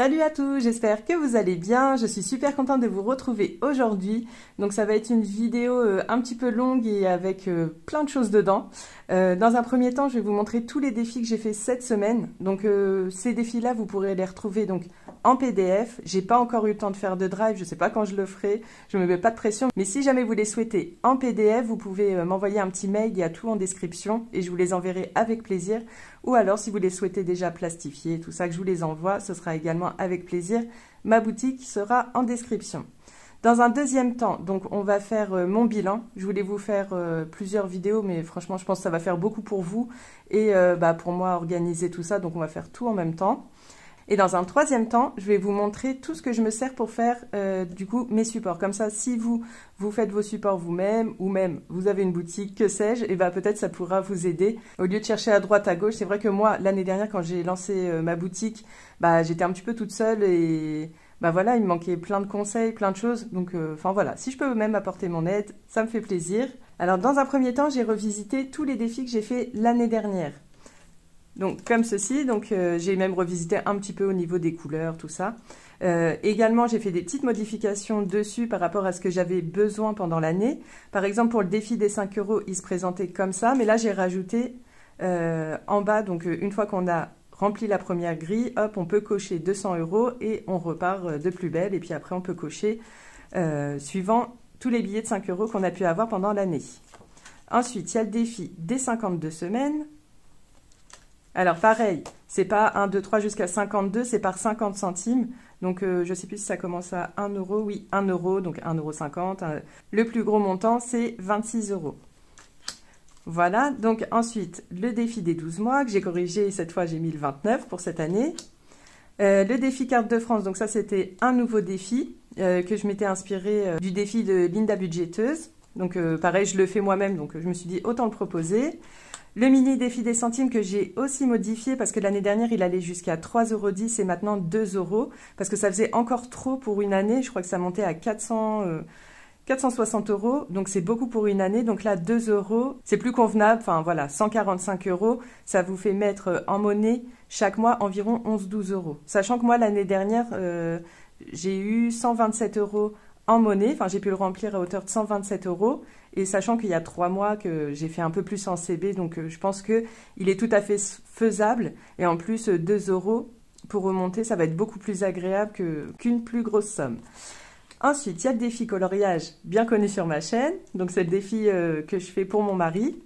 Salut à tous, j'espère que vous allez bien. Je suis super contente de vous retrouver aujourd'hui. Donc ça va être une vidéo un petit peu longue et avec plein de choses dedans. Dans un premier temps, je vais vous montrer tous les défis que j'ai fait cette semaine. Donc ces défis-là, vous pourrez les retrouver donc en PDF. J'ai pas encore eu le temps de faire de drive, je sais pas quand je le ferai. Je me mets pas de pression. Mais si jamais vous les souhaitez en PDF, vous pouvez m'envoyer un petit mail, il y a tout en description et je vous les enverrai avec plaisir. Ou alors, si vous les souhaitez déjà plastifier, tout ça, que je vous les envoie, ce sera également avec plaisir. Ma boutique sera en description. Dans un deuxième temps, donc on va faire mon bilan. Je voulais vous faire plusieurs vidéos, mais franchement, je pense que ça va faire beaucoup pour vous et pour moi organiser tout ça. Donc, on va faire tout en même temps. Et dans un troisième temps, je vais vous montrer tout ce que je me sers pour faire du coup mes supports. Comme ça, si vous faites vos supports vous-même ou même vous avez une boutique, que sais-je, et peut-être ça pourra vous aider. Au lieu de chercher à droite, à gauche, c'est vrai que moi, l'année dernière, quand j'ai lancé ma boutique, j'étais un petit peu toute seule et voilà, il me manquait plein de conseils, plein de choses. Donc, voilà, si je peux même apporter mon aide, ça me fait plaisir. Alors, dans un premier temps, j'ai revisité tous les défis que j'ai fait l'année dernière. Donc comme ceci, j'ai même revisité un petit peu au niveau des couleurs, tout ça. Également, j'ai fait des petites modifications dessus par rapport à ce que j'avais besoin pendant l'année. Par exemple, pour le défi des 5 €, il se présentait comme ça, mais là j'ai rajouté en bas, donc une fois qu'on a rempli la première grille, hop, on peut cocher 200 € et on repart de plus belle. Et puis après, on peut cocher suivant tous les billets de 5 € qu'on a pu avoir pendant l'année. Ensuite, il y a le défi des 52 semaines. Alors pareil, c'est pas 1, 2, 3 jusqu'à 52, c'est par 50 centimes. Donc je sais plus si ça commence à 1 €, oui 1 €, donc 1,50 €. Le plus gros montant c'est 26 €. Voilà, donc ensuite le défi des 12 mois que j'ai corrigé, cette fois j'ai mis le 29 pour cette année. Le défi carte de France, donc ça c'était un nouveau défi que je m'étais inspiré du défi de Linda Budgéteuse. Donc pareil, je le fais moi-même, donc je me suis dit autant le proposer. Le mini défi des centimes que j'ai aussi modifié parce que l'année dernière, il allait jusqu'à 3,10 € et maintenant 2 € parce que ça faisait encore trop pour une année. Je crois que ça montait à 460 €. Donc, c'est beaucoup pour une année. Donc là, 2 €, c'est plus convenable. Enfin, voilà, 145 €. Ça vous fait mettre en monnaie chaque mois environ 11-12 €. Sachant que moi, l'année dernière, j'ai eu 127 € en monnaie. Enfin, j'ai pu le remplir à hauteur de 127 €. Et sachant qu'il y a 3 mois que j'ai fait un peu plus en CB, donc je pense qu'il est tout à fait faisable. Et en plus, 2 € pour remonter, ça va être beaucoup plus agréable qu'une plus grosse somme. Ensuite, il y a le défi coloriage, bien connu sur ma chaîne. Donc, c'est le défi que je fais pour mon mari.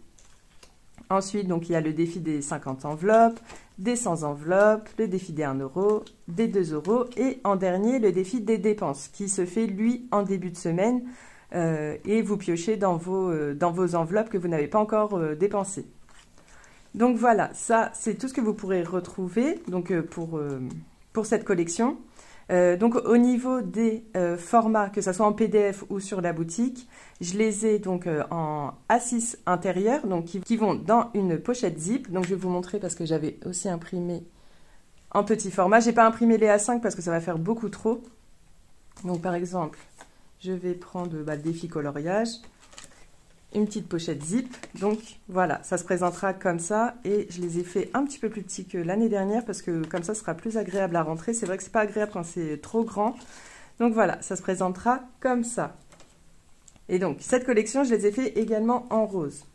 Ensuite, donc, il y a le défi des 50 enveloppes, des 100 enveloppes, le défi des 1 €, des 2 € et en dernier, le défi des dépenses qui se fait, lui, en début de semaine. Et vous piochez dans vos enveloppes que vous n'avez pas encore dépensées. Donc voilà, ça c'est tout ce que vous pourrez retrouver donc, pour cette collection. Donc au niveau des formats, que ce soit en PDF ou sur la boutique, je les ai donc en A6 intérieur, donc qui vont dans une pochette zip. Donc je vais vous montrer parce que j'avais aussi imprimé en petit format. J'ai pas imprimé les A5 parce que ça va faire beaucoup trop. Donc par exemple, je vais prendre le défi coloriage, une petite pochette zip. Donc voilà, ça se présentera comme ça et je les ai fait un petit peu plus petits que l'année dernière parce que comme ça, ce sera plus agréable à rentrer. C'est vrai que c'est pas agréable quand c'est trop grand. Donc voilà, ça se présentera comme ça. Et donc cette collection, je les ai fait également en rose,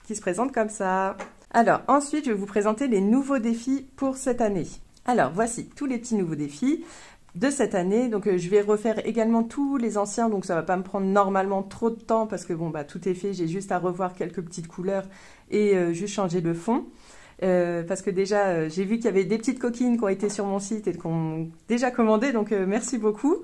qui se présente comme ça. Alors ensuite, je vais vous présenter les nouveaux défis pour cette année. Alors voici tous les petits nouveaux défis de cette année. Donc je vais refaire également tous les anciens, donc ça va pas me prendre normalement trop de temps parce que tout est fait, j'ai juste à revoir quelques petites couleurs et juste changer le fond. Parce que déjà j'ai vu qu'il y avait des petites coquines qui ont été sur mon site et qu'on déjà commandé, donc merci beaucoup.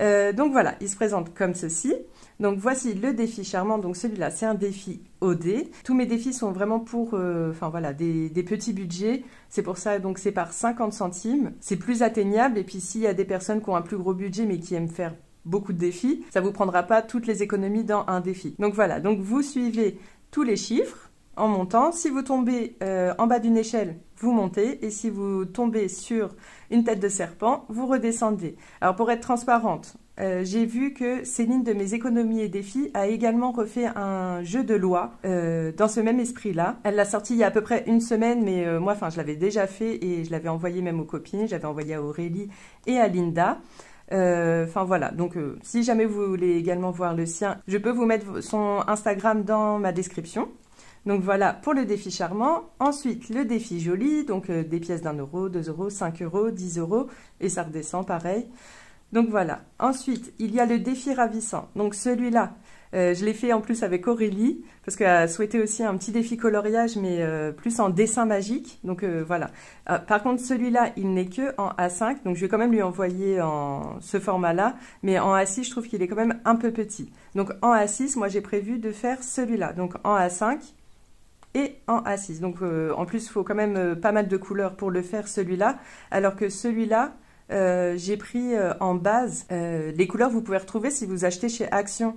Donc voilà, il se présente comme ceci. Donc voici le défi charmant, donc celui-là c'est un défi OD. Tous mes défis sont vraiment pour des petits budgets, c'est pour ça donc c'est par 50 centimes. C'est plus atteignable et puis s'il y a des personnes qui ont un plus gros budget mais qui aiment faire beaucoup de défis, ça vous prendra pas toutes les économies dans un défi. Donc voilà, donc vous suivez tous les chiffres en montant. Si vous tombez en bas d'une échelle, vous montez. Et si vous tombez sur une tête de serpent, vous redescendez. Alors pour être transparente, j'ai vu que Céline de Mes économies et défis a également refait un jeu de loi dans ce même esprit-là. Elle l'a sorti il y a à peu près une semaine, mais moi, je l'avais déjà fait et je l'avais envoyé même aux copines. J'avais envoyé à Aurélie et à Linda. Voilà, donc si jamais vous voulez également voir le sien, je peux vous mettre son Instagram dans ma description. Donc voilà pour le défi charmant. Ensuite, le défi joli, donc des pièces d'1 euro, 2 euros, 5 euros, 10 euros, et ça redescend pareil. Donc voilà. Ensuite, il y a le défi ravissant. Donc celui-là, je l'ai fait en plus avec Aurélie, parce qu'elle a souhaité aussi un petit défi coloriage, mais plus en dessin magique. Donc voilà. Par contre, celui-là, il n'est que en A5, donc je vais quand même lui envoyer en ce format-là, mais en A6, je trouve qu'il est quand même un peu petit. Donc en A6, moi j'ai prévu de faire celui-là. Donc en A5 et en A6. Donc en plus, il faut quand même pas mal de couleurs pour le faire, celui-là, alors que celui-là, j'ai pris en base les couleurs vous pouvez retrouver si vous achetez chez Action.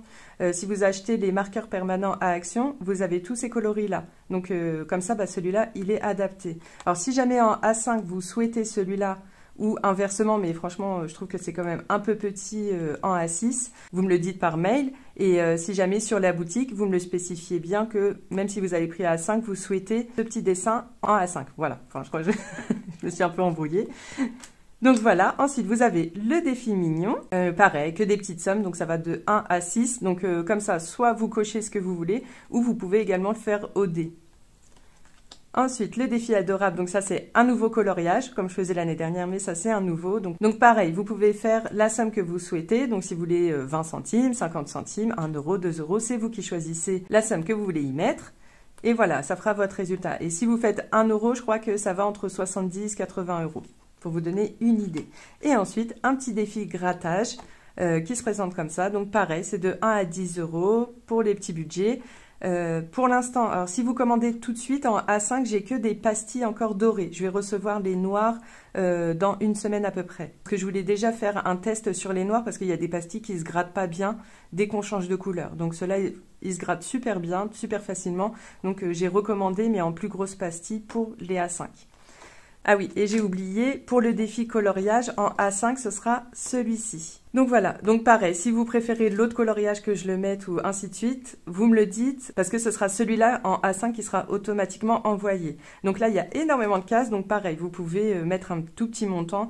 Si vous achetez les marqueurs permanents à Action, vous avez tous ces coloris-là. Donc comme ça, celui-là, il est adapté. Alors si jamais en A5, vous souhaitez celui-là, ou inversement, mais franchement, je trouve que c'est quand même un peu petit en A6, vous me le dites par mail. Et si jamais sur la boutique, vous me le spécifiez bien que même si vous avez pris à A5, vous souhaitez ce petit dessin en A5. Voilà, je crois que je me suis un peu embrouillée. Donc voilà, ensuite vous avez le défi mignon, pareil, que des petites sommes, donc ça va de 1 à 6, donc comme ça, soit vous cochez ce que vous voulez, ou vous pouvez également le faire au dé. Ensuite, le défi adorable, donc ça c'est un nouveau coloriage, comme je faisais l'année dernière, mais ça c'est un nouveau. Donc pareil, vous pouvez faire la somme que vous souhaitez, donc si vous voulez 20 centimes, 50 centimes, 1 euro, 2 euros, c'est vous qui choisissez la somme que vous voulez y mettre. Et voilà, ça fera votre résultat. Et si vous faites 1 euro, je crois que ça va entre 70 et 80 euros. Pour vous donner une idée. Et ensuite, un petit défi grattage qui se présente comme ça. Donc pareil, c'est de 1 à 10 euros pour les petits budgets. Pour l'instant, alors si vous commandez tout de suite en A5, j'ai que des pastilles encore dorées. Je vais recevoir les noirs dans une semaine à peu près. Parce que je voulais déjà faire un test sur les noirs parce qu'il y a des pastilles qui ne se grattent pas bien dès qu'on change de couleur. Donc ceux-là, ils se grattent super bien, super facilement. Donc j'ai recommandé, mais en plus grosse pastille pour les A5. Ah oui, et j'ai oublié, pour le défi coloriage, en A5, ce sera celui-ci. Donc voilà, donc pareil, si vous préférez l'autre coloriage que je le mette ou ainsi de suite, vous me le dites, parce que ce sera celui-là en A5 qui sera automatiquement envoyé. Donc là, il y a énormément de cases, donc pareil, vous pouvez mettre un tout petit montant,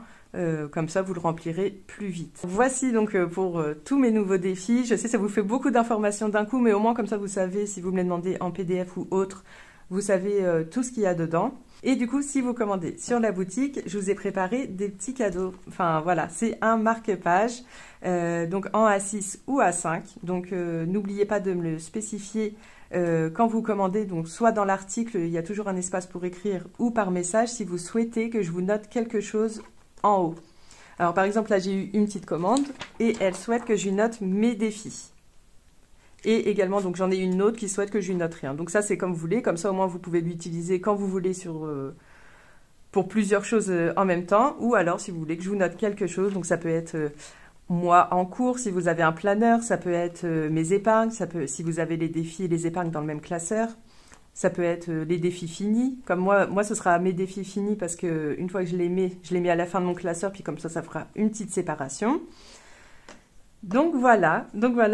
comme ça vous le remplirez plus vite. Voici donc pour tous mes nouveaux défis. Je sais, ça vous fait beaucoup d'informations d'un coup, mais au moins comme ça vous savez, si vous me les demandez en PDF ou autre, vous savez tout ce qu'il y a dedans. Et du coup, si vous commandez sur la boutique, je vous ai préparé des petits cadeaux. Enfin voilà, c'est un marque-page, donc en A6 ou A5. Donc n'oubliez pas de me le spécifier quand vous commandez. Donc soit dans l'article, il y a toujours un espace pour écrire, ou par message si vous souhaitez que je vous note quelque chose en haut. Alors par exemple, là j'ai eu une petite commande et elle souhaite que je lui note mes défis. Et également, donc j'en ai une autre qui souhaite que je lui note rien. Donc ça, c'est comme vous voulez. Comme ça, au moins, vous pouvez l'utiliser quand vous voulez pour plusieurs choses en même temps. Ou alors, si vous voulez que je vous note quelque chose. Donc ça peut être moi en cours, si vous avez un planeur. Ça peut être mes épargnes. Ça peut, si vous avez les défis et les épargnes dans le même classeur. Ça peut être les défis finis. Comme moi, ce sera mes défis finis parce que une fois que je les mets à la fin de mon classeur. Puis comme ça fera une petite séparation. Donc voilà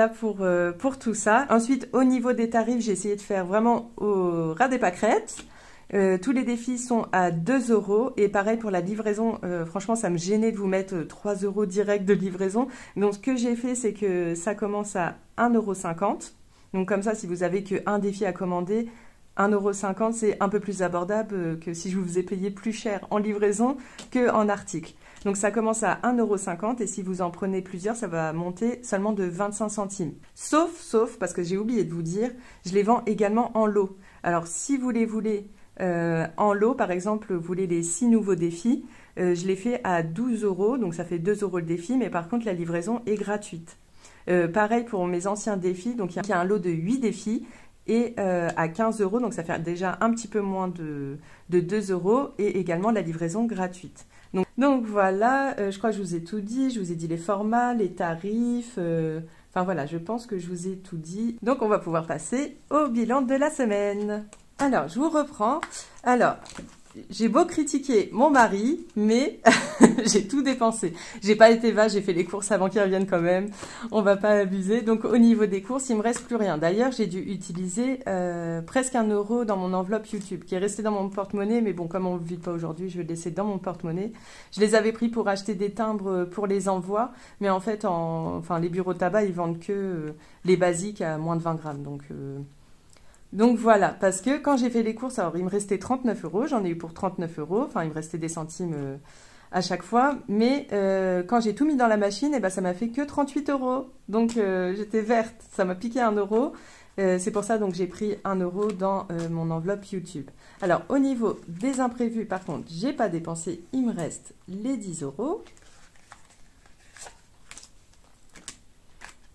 pour tout ça. Ensuite, au niveau des tarifs, j'ai essayé de faire vraiment au ras des pâquerettes. Tous les défis sont à 2 euros. Et pareil pour la livraison, franchement, ça me gênait de vous mettre 3 euros direct de livraison. Donc ce que j'ai fait, c'est que ça commence à 1,50 €. Donc comme ça, si vous avez qu'un défi à commander, 1,50 €, c'est un peu plus abordable que si je vous ai payé plus cher en livraison qu'en article. Donc ça commence à 1,50 € et si vous en prenez plusieurs, ça va monter seulement de 25 centimes. Sauf, parce que j'ai oublié de vous dire, je les vends également en lot. Alors si vous les voulez en lot, par exemple, vous voulez les 6 nouveaux défis, je les fais à 12 €, donc ça fait 2 € le défi, mais par contre la livraison est gratuite. Pareil pour mes anciens défis, donc il y a un lot de 8 défis, et à 15 €, donc ça fait déjà un petit peu moins de 2 € et également la livraison gratuite. Donc voilà, je crois que je vous ai tout dit, je vous ai dit les formats, les tarifs, enfin voilà, je pense que je vous ai tout dit. Donc on va pouvoir passer au bilan de la semaine. Alors, je vous reprends. Alors, j'ai beau critiquer mon mari, mais j'ai tout dépensé. J'ai pas été vache, j'ai fait les courses avant qu'il revienne quand même. On va pas abuser. Donc au niveau des courses, il me reste plus rien. D'ailleurs, j'ai dû utiliser presque 1 € dans mon enveloppe YouTube, qui est restée dans mon porte-monnaie. Mais bon, comme on ne vit pas aujourd'hui, je vais le laisser dans mon porte-monnaie. Je les avais pris pour acheter des timbres pour les envois, mais en fait, enfin, les bureaux de tabac, ils vendent que les basiques à moins de 20 grammes. Donc voilà, parce que quand j'ai fait les courses, alors il me restait 39 €, j'en ai eu pour 39 €, enfin il me restait des centimes à chaque fois, mais quand j'ai tout mis dans la machine, et ben, ça m'a fait que 38 €, donc j'étais verte, ça m'a piqué 1 €, c'est pour ça donc j'ai pris 1 € dans mon enveloppe YouTube. Alors au niveau des imprévus, par contre, j'ai pas dépensé, il me reste les 10 €.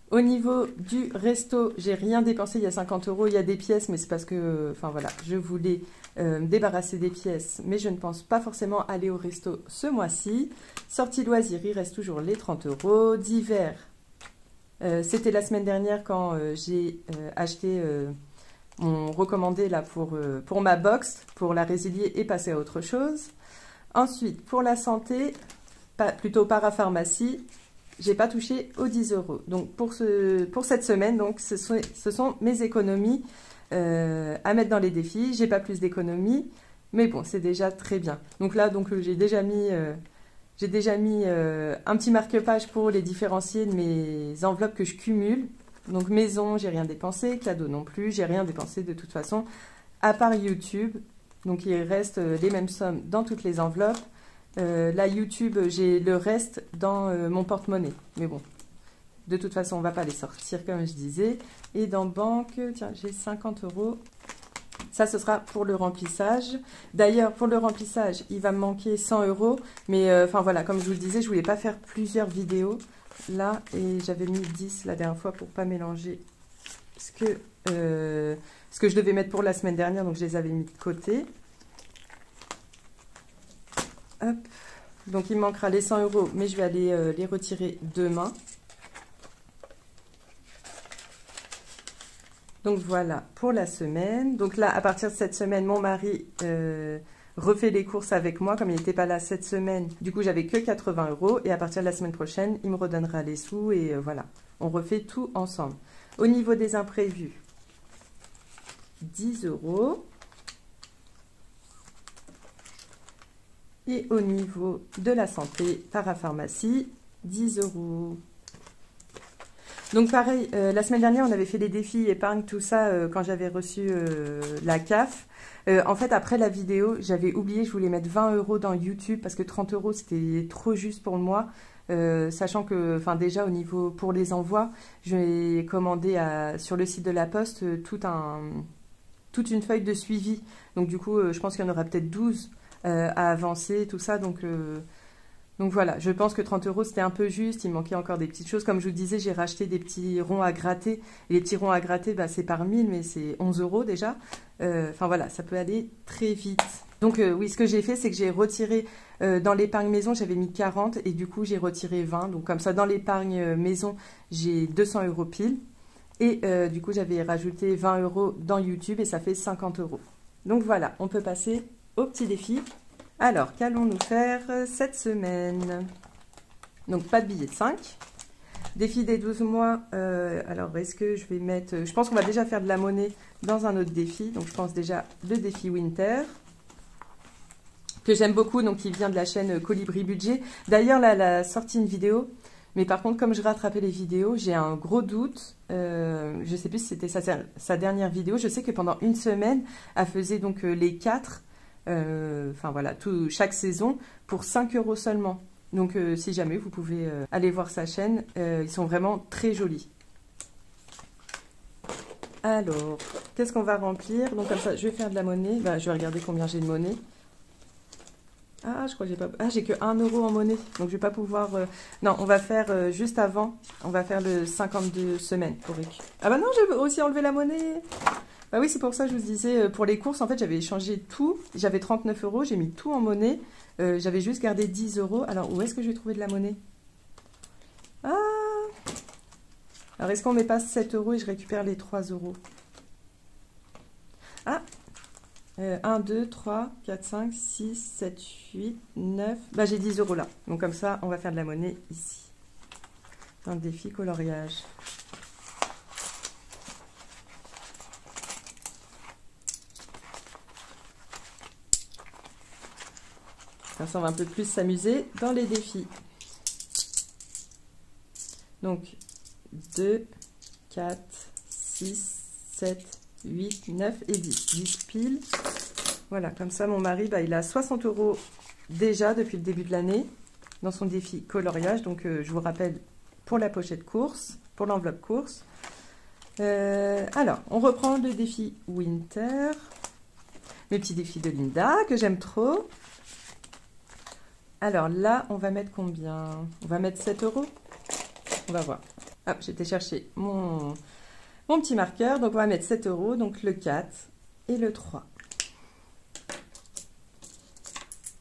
Au niveau du resto, j'ai rien dépensé, il y a 50 €, il y a des pièces, mais c'est parce que, enfin voilà, je voulais me débarrasser des pièces, mais je ne pense pas forcément aller au resto ce mois-ci. Sortie loisirs, il reste toujours les 30 €. D'hiver, c'était la semaine dernière quand j'ai acheté mon recommandé là pour ma box, pour la résilier et passer à autre chose. Ensuite, pour la santé, plutôt parapharmacie, j'ai pas touché aux 10 €. Donc pour cette semaine, donc ce sont mes économies à mettre dans les défis. J'ai pas plus d'économies, mais bon, c'est déjà très bien. Donc là, j'ai déjà mis un petit marque-page pour les différencier de mes enveloppes que je cumule. Donc maison, j'ai rien dépensé, cadeau non plus, j'ai rien dépensé de toute façon, à part YouTube. Donc il reste les mêmes sommes dans toutes les enveloppes. Là, YouTube, j'ai le reste dans mon porte-monnaie. Mais bon, de toute façon, on ne va pas les sortir, comme je disais. Et dans banque, tiens, j'ai 50 €. Ça, ce sera pour le remplissage. D'ailleurs, pour le remplissage, il va me manquer 100 €. Mais enfin voilà, comme je vous le disais, je voulais pas faire plusieurs vidéos là. Et j'avais mis 10 la dernière fois pour pas mélanger ce que je devais mettre pour la semaine dernière. Donc, je les avais mis de côté. Hop. Donc il me manquera les 100 €, mais je vais aller les retirer demain. Donc voilà pour la semaine. Donc là, à partir de cette semaine, mon mari refait les courses avec moi, comme il n'était pas là cette semaine. Du coup, j'avais que 80 €. Et à partir de la semaine prochaine, il me redonnera les sous. Et voilà, on refait tout ensemble. Au niveau des imprévus, 10 €. Et au niveau de la santé, parapharmacie, 10 €. Donc pareil, la semaine dernière, on avait fait les défis épargne, tout ça, quand j'avais reçu la CAF. En fait, après la vidéo, j'avais oublié, je voulais mettre 20 € dans YouTube parce que 30 €, c'était trop juste pour moi. Sachant que, enfin déjà, au niveau pour les envois, j'ai commandé sur le site de la Poste toute une feuille de suivi. Donc du coup, je pense qu'il y en aura peut-être 12 à avancer, tout ça. Donc voilà, je pense que 30 € c'était un peu juste, il manquait encore des petites choses. Comme je vous disais, j'ai racheté des petits ronds à gratter. Et les petits ronds à gratter, bah, c'est par 1000, mais c'est 11 € déjà. Enfin voilà, ça peut aller très vite. Donc oui, ce que j'ai fait, c'est que j'ai retiré dans l'épargne maison, j'avais mis 40 et du coup j'ai retiré 20. Donc comme ça, dans l'épargne maison, j'ai 200 € pile. Et du coup, j'avais rajouté 20 € dans YouTube et ça fait 50 €. Donc voilà, on peut passer au petit défi. Alors, qu'allons-nous faire cette semaine? Donc, pas de billet de 5. Défi des 12 mois. Alors, est-ce que je vais mettre... Je pense qu'on va déjà faire de la monnaie dans un autre défi. Donc, je pense déjà le défi Winter, que j'aime beaucoup, donc qui vient de la chaîne Colibri Budget. D'ailleurs, là, elle a sorti une vidéo. Mais par contre, comme je rattrapais les vidéos, j'ai un gros doute. Je ne sais plus si c'était sa dernière vidéo. Je sais que pendant une semaine, elle faisait donc les 4... enfin voilà, chaque saison pour 5 € seulement. Donc si jamais vous pouvez aller voir sa chaîne, ils sont vraiment très jolis. Alors, qu'est-ce qu'on va remplir? Donc comme ça, je vais faire de la monnaie. Bah, je vais regarder combien j'ai de monnaie. Ah, je crois que j'ai pas... Ah, j'ai que 1 € en monnaie. Donc je vais pas pouvoir... Non, on va faire juste avant. On va faire le 52 semaines pour récupérer. Ah bah non, j'ai aussi enlevé la monnaie. Bah oui, c'est pour ça que je vous disais, pour les courses, en fait, j'avais échangé tout. J'avais 39 €, j'ai mis tout en monnaie. J'avais juste gardé 10 €. Alors, où est-ce que je vais trouver de la monnaie? Ah! Alors, est-ce qu'on met pas 7 € et je récupère les 3 €? Ah! 1, 2, 3, 4, 5, 6, 7, 8, 9. Bah, j'ai 10 € là. Donc comme ça, on va faire de la monnaie ici. Dans le défi coloriage. Comme ça, on va un peu plus s'amuser dans les défis. Donc 2, 4, 6, 7, 8, 9 et 10. 10 piles. Voilà, comme ça, mon mari, bah, il a 60 € déjà depuis le début de l'année dans son défi coloriage. Donc, je vous rappelle, pour la pochette course, pour l'enveloppe course. Alors, on reprend le défi Winter. Mes petits défis de Linda, que j'aime trop. Alors là, on va mettre combien? On va mettre 7 €. On va voir. Hop, j'ai été chercher mon petit marqueur. Donc, on va mettre 7 €. Donc, le 4 et le 3.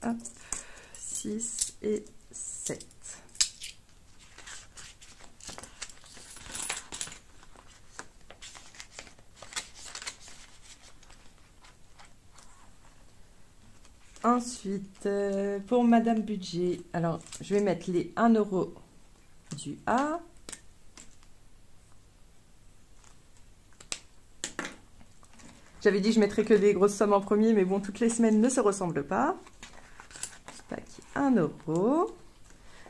Hop, 6 et 7. Ensuite, pour Madame Budget, alors je vais mettre les 1 € du A. J'avais dit que je mettrais que des grosses sommes en premier, mais bon, toutes les semaines ne se ressemblent pas. Tac, 1 €.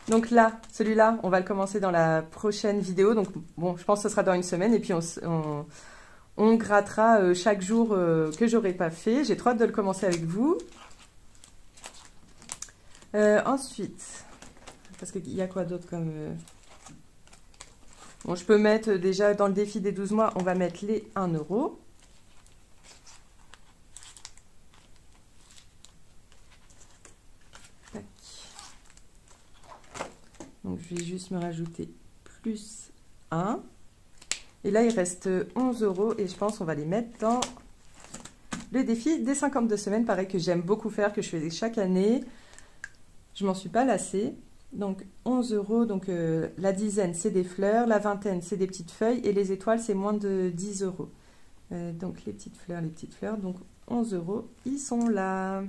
Donc là, celui-là, on va le commencer dans la prochaine vidéo. Donc bon, je pense que ce sera dans une semaine. Et puis on grattera chaque jour que j'aurai pas fait. J'ai trop hâte de le commencer avec vous. Ensuite, parce qu'il y a quoi d'autre comme... Bon, je peux mettre déjà dans le défi des 12 mois, on va mettre les 1 €. Tac. Donc, je vais juste me rajouter plus 1. Et là, il reste 11 € et je pense qu'on va les mettre dans le défi des 52 semaines. Pareil que j'aime beaucoup faire, que je fais chaque année. Je m'en suis pas lassée. Donc 11 €, donc la dizaine c'est des fleurs, la vingtaine c'est des petites feuilles et les étoiles c'est moins de 10 €. Donc les petites fleurs, donc 11 €, ils sont là.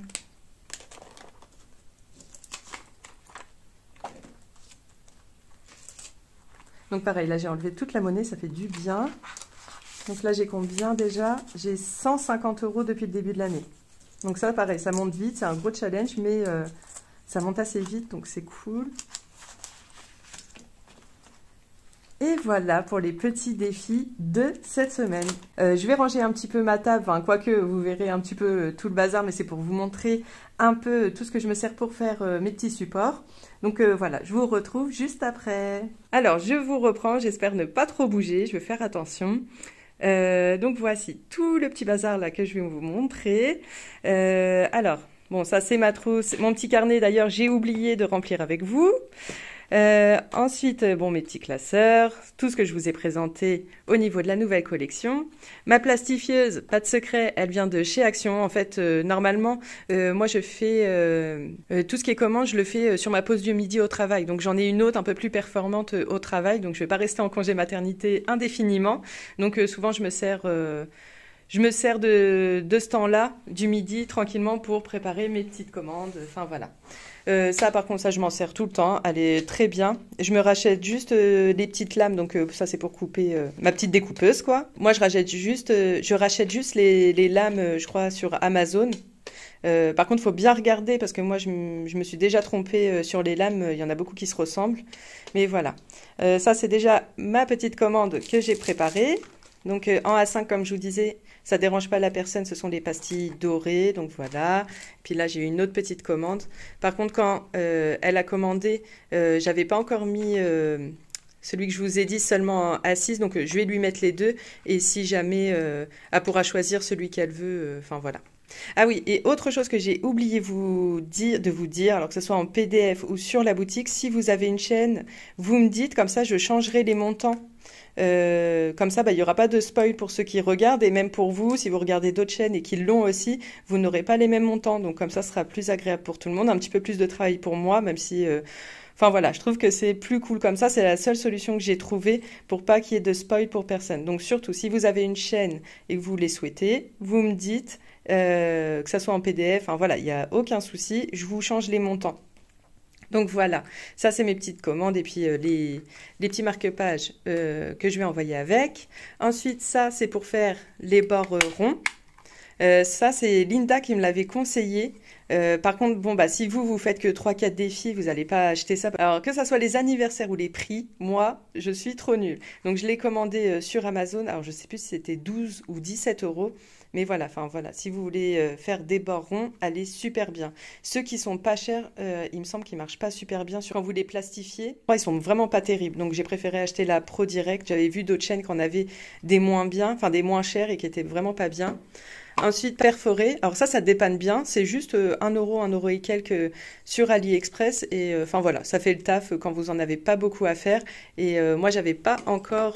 Donc pareil, là j'ai enlevé toute la monnaie, ça fait du bien. Donc là j'ai combien déjà? J'ai 150 € depuis le début de l'année. Donc ça pareil, ça monte vite, c'est un gros challenge, mais... ça monte assez vite, donc c'est cool. Et voilà pour les petits défis de cette semaine. Je vais ranger un petit peu ma table, enfin, quoique vous verrez un petit peu tout le bazar, mais c'est pour vous montrer un peu tout ce que je me sers pour faire mes petits supports. Donc voilà, je vous retrouve juste après. Alors, je vous reprends, j'espère ne pas trop bouger, je vais faire attention. Donc voici tout le petit bazar là que je vais vous montrer. Alors... Bon, ça c'est ma trousse, mon petit carnet d'ailleurs, j'ai oublié de remplir avec vous. Ensuite, bon, mes petits classeurs, tout ce que je vous ai présenté au niveau de la nouvelle collection. Ma plastifieuse, pas de secret, elle vient de chez Action. En fait, normalement, moi je fais tout ce qui est commande, je le fais sur ma pause du midi au travail. Donc j'en ai une autre un peu plus performante au travail, donc je vais pas rester en congé maternité indéfiniment. Donc souvent je me sers... Je me sers de ce temps-là, du midi, tranquillement, pour préparer mes petites commandes. Enfin, voilà. Ça, par contre, ça, je m'en sers tout le temps. Elle est très bien. Je me rachète juste des petites lames. Donc, ça, c'est pour couper ma petite découpeuse, quoi. Moi, je rachète juste les lames, je crois, sur Amazon. Par contre, il faut bien regarder parce que moi, je me suis déjà trompée sur les lames. Il y en a beaucoup qui se ressemblent. Mais voilà. Ça, c'est déjà ma petite commande que j'ai préparée. Donc, en A5, comme je vous disais, ça ne dérange pas la personne, ce sont les pastilles dorées, donc voilà. Puis là, j'ai une autre petite commande. Par contre, quand elle a commandé, j'avais pas encore mis celui que je vous ai dit seulement en A6, donc je vais lui mettre les deux. Et si jamais, elle pourra choisir celui qu'elle veut, enfin voilà. Ah oui, et autre chose que j'ai oublié de vous dire, alors que ce soit en PDF ou sur la boutique, si vous avez une chaîne, vous me dites, comme ça je changerai les montants. Comme ça, il n'y aura pas de spoil pour ceux qui regardent et même pour vous, si vous regardez d'autres chaînes et qui l'ont aussi, vous n'aurez pas les mêmes montants. Donc comme ça sera plus agréable pour tout le monde, un petit peu plus de travail pour moi, même si... Enfin voilà, je trouve que c'est plus cool comme ça. C'est la seule solution que j'ai trouvée pour pas qu'il y ait de spoil pour personne. Donc surtout, si vous avez une chaîne et que vous les souhaitez, vous me dites que ça soit en PDF, enfin voilà, il n'y a aucun souci, je vous change les montants. Donc voilà, ça c'est mes petites commandes et puis les petits marque-pages que je vais envoyer avec. Ensuite, ça c'est pour faire les bords ronds. Ça c'est Linda qui me l'avait conseillé. Par contre, bon bah si vous faites que 3-4 défis, vous n'allez pas acheter ça. Alors que ça soit les anniversaires ou les prix, moi je suis trop nulle. Donc je l'ai commandé sur Amazon. Alors je sais plus si c'était 12 ou 17 euros. Mais voilà, enfin voilà, si vous voulez faire des bords ronds, allez super bien. Ceux qui sont pas chers, il me semble qu'ils marchent pas super bien quand vous les plastifiez. Ils sont vraiment pas terribles, donc j'ai préféré acheter la Pro Direct. J'avais vu d'autres chaînes qui en avaient des moins bien, enfin des moins chers et qui étaient vraiment pas bien. Ensuite, perforé. Alors ça dépanne bien. C'est juste 1 euro, 1 euro et quelques sur AliExpress. Et enfin voilà, ça fait le taf quand vous en avez pas beaucoup à faire. Et moi, j'avais pas encore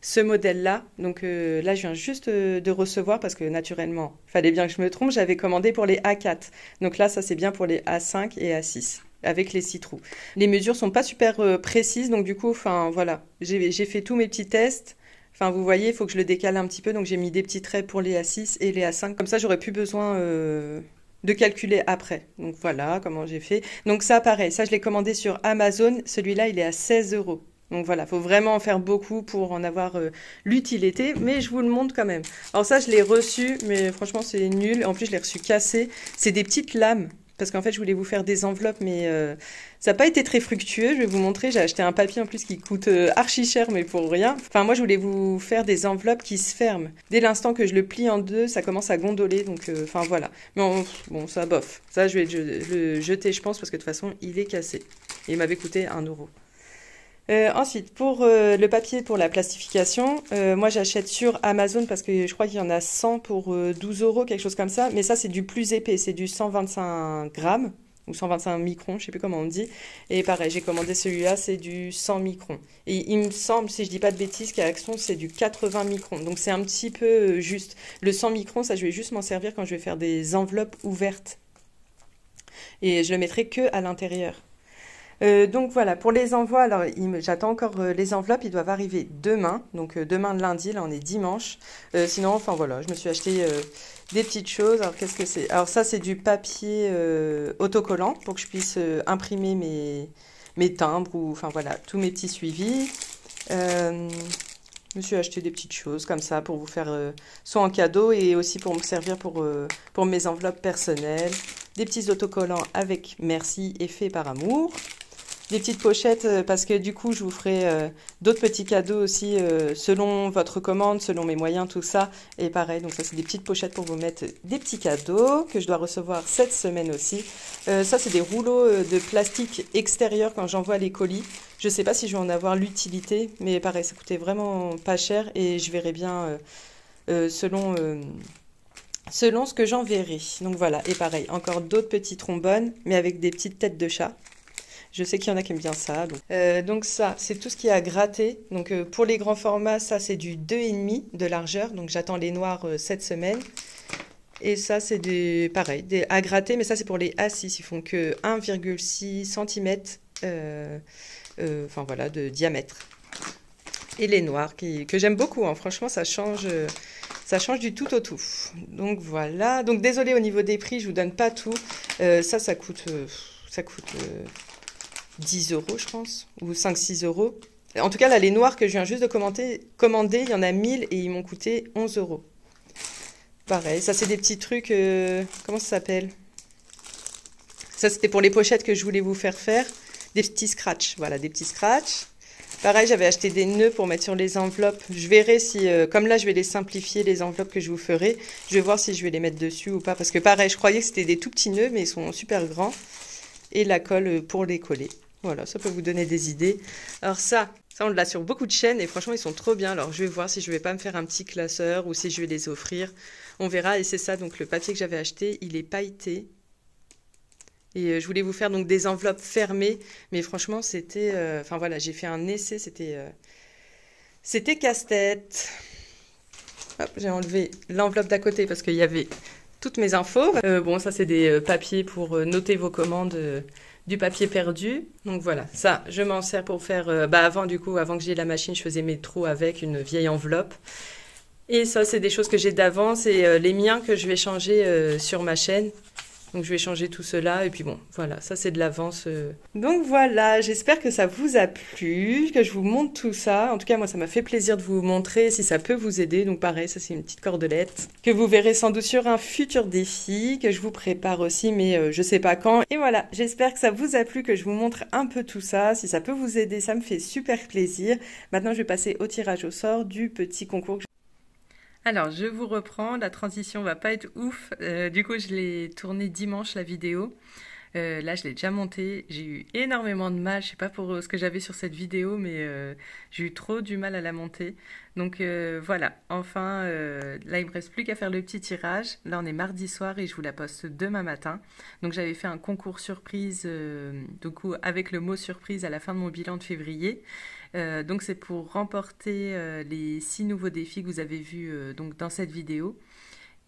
ce modèle-là. Donc là, je viens juste de recevoir parce que naturellement, il fallait bien que je me trompe. J'avais commandé pour les A4. Donc là, ça c'est bien pour les A5 et A6 avec les 6 trous. Les mesures sont pas super précises. Donc du coup, enfin voilà, j'ai fait tous mes petits tests. Enfin, vous voyez, il faut que je le décale un petit peu, donc j'ai mis des petits traits pour les A6 et les A5. Comme ça, j'aurais plus besoin de calculer après. Donc voilà comment j'ai fait. Donc ça, pareil, ça je l'ai commandé sur Amazon. Celui-là, il est à 16 euros. Donc voilà, il faut vraiment en faire beaucoup pour en avoir l'utilité, mais je vous le montre quand même. Alors ça, je l'ai reçu, mais franchement, c'est nul. En plus, je l'ai reçu cassé. C'est des petites lames. Parce qu'en fait, je voulais vous faire des enveloppes, mais ça n'a pas été très fructueux. Je vais vous montrer. J'ai acheté un papier en plus qui coûte archi cher, mais pour rien. Enfin, moi, je voulais vous faire des enveloppes qui se ferment. Dès l'instant que je le plie en deux, ça commence à gondoler. Donc, enfin, voilà. Mais bon, ça, bof. Ça, je vais le jeter, je pense, parce que de toute façon, il est cassé. Et il m'avait coûté 1 euro. Ensuite, pour le papier pour la plastification, moi j'achète sur Amazon parce que je crois qu'il y en a 100 pour 12 euros, quelque chose comme ça. Mais ça, c'est du plus épais, c'est du 125 grammes ou 125 microns, je sais plus comment on dit. Et pareil, j'ai commandé celui-là, c'est du 100 microns. Et il me semble, si je dis pas de bêtises, qu'à Action, c'est du 80 microns. Donc c'est un petit peu juste. Le 100 microns, ça, je vais juste m'en servir quand je vais faire des enveloppes ouvertes. Et je le mettrai que à l'intérieur. Donc voilà, pour les envois, alors j'attends encore les enveloppes, ils doivent arriver demain, donc demain lundi, là on est dimanche. Sinon, enfin voilà, je me suis acheté des petites choses. Alors qu'est-ce que c'est? Alors ça c'est du papier autocollant pour que je puisse imprimer mes timbres ou enfin voilà, tous mes petits suivis. Je me suis acheté des petites choses comme ça pour vous faire soit en cadeau et aussi pour me servir pour mes enveloppes personnelles. Des petits autocollants avec merci et fait par amour. Des petites pochettes parce que du coup je vous ferai d'autres petits cadeaux aussi selon votre commande, selon mes moyens, tout ça. Et pareil, donc ça c'est des petites pochettes pour vous mettre des petits cadeaux que je dois recevoir cette semaine aussi. Ça c'est des rouleaux de plastique extérieur quand j'envoie les colis. Je sais pas si je vais en avoir l'utilité, mais pareil, ça coûtait vraiment pas cher et je verrai bien selon ce que j'enverrai. Donc voilà, et pareil, encore d'autres petits trombones, mais avec des petites têtes de chat. Je sais qu'il y en a qui aiment bien ça. Donc ça, c'est tout ce qui est à gratter. Donc pour les grands formats, ça c'est du 2,5 de largeur. Donc j'attends les noirs cette semaine. Et ça c'est pareil, à gratter, mais ça c'est pour les A6. Ils font que 1,6 cm enfin voilà, de diamètre. Et les noirs que j'aime beaucoup. Hein. Franchement, ça change du tout au tout. Donc voilà. Donc désolé au niveau des prix, je vous donne pas tout. Ça coûte 10 euros, je pense, ou 5-6 euros. En tout cas, là, les noirs que je viens juste de commander, il y en a 1000 et ils m'ont coûté 11 euros. Pareil, ça, c'est des petits trucs... comment ça s'appelle? Ça, c'était pour les pochettes que je voulais vous faire. Des petits scratchs. Voilà, des petits scratchs. Pareil, j'avais acheté des nœuds pour mettre sur les enveloppes. Je verrai si... comme là, je vais les simplifier, les enveloppes que je vous ferai. Je vais voir si je vais les mettre dessus ou pas. Parce que pareil, je croyais que c'était des tout petits nœuds, mais ils sont super grands. Et la colle pour les coller. Voilà, ça peut vous donner des idées. Alors ça on l'a sur beaucoup de chaînes et franchement, ils sont trop bien. Alors, je vais voir si je vais pas me faire un petit classeur ou si je vais les offrir. On verra. Et c'est ça, donc le papier que j'avais acheté, il est pailleté. Et je voulais vous faire donc des enveloppes fermées. Mais franchement, c'était... Enfin voilà, j'ai fait un essai, c'était casse-tête. Hop, j'ai enlevé l'enveloppe d'à côté parce qu'il y avait toutes mes infos. Bon, ça, c'est des papiers pour noter vos commandes... du papier perdu. Donc voilà, ça, je m'en sers pour faire... avant que j'ai la machine, je faisais mes trous avec une vieille enveloppe. Et ça, c'est des choses que j'ai d'avance et les miens que je vais changer sur ma chaîne. Donc je vais changer tout cela et puis bon, voilà, ça c'est de l'avance. Donc voilà, j'espère que ça vous a plu, que je vous montre tout ça. En tout cas, moi ça m'a fait plaisir de vous montrer si ça peut vous aider. Donc pareil, ça c'est une petite cordelette que vous verrez sans doute sur un futur défi que je vous prépare aussi, mais je sais pas quand. Et voilà, j'espère que ça vous a plu, que je vous montre un peu tout ça. Si ça peut vous aider, ça me fait super plaisir. Maintenant, je vais passer au tirage au sort du petit concours. Alors, je vous reprends, la transition va pas être ouf. Du coup, je l'ai tournée dimanche, la vidéo. Là, je l'ai déjà montée. J'ai eu énormément de mal. Je sais pas pour ce que j'avais sur cette vidéo, mais j'ai eu trop du mal à la monter. Donc voilà, enfin, là, il me reste plus qu'à faire le petit tirage. Là, on est mardi soir et je vous la poste demain matin. Donc, j'avais fait un concours surprise, du coup, avec le mot surprise à la fin de mon bilan de février. Donc c'est pour remporter les 6 nouveaux défis que vous avez vus donc dans cette vidéo.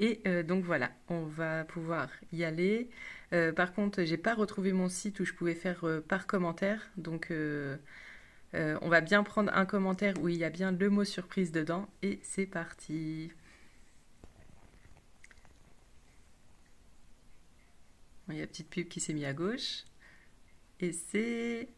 Et donc voilà, on va pouvoir y aller. Par contre, j'ai pas retrouvé mon site où je pouvais faire par commentaire. Donc on va bien prendre un commentaire où il y a bien le mot surprise dedans. Et c'est parti. Bon, il y a une petite pub qui s'est mise à gauche. Et c'est...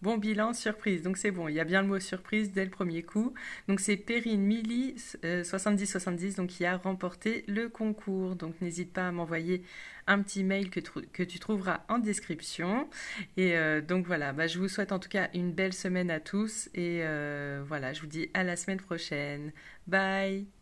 Bon bilan, surprise. Donc c'est bon, il y a bien le mot surprise dès le premier coup. Donc c'est Perrine Milly 7070 donc qui a remporté le concours. Donc n'hésite pas à m'envoyer un petit mail que tu trouveras en description. Et donc voilà, bah, je vous souhaite en tout cas une belle semaine à tous. Et voilà, je vous dis à la semaine prochaine. Bye!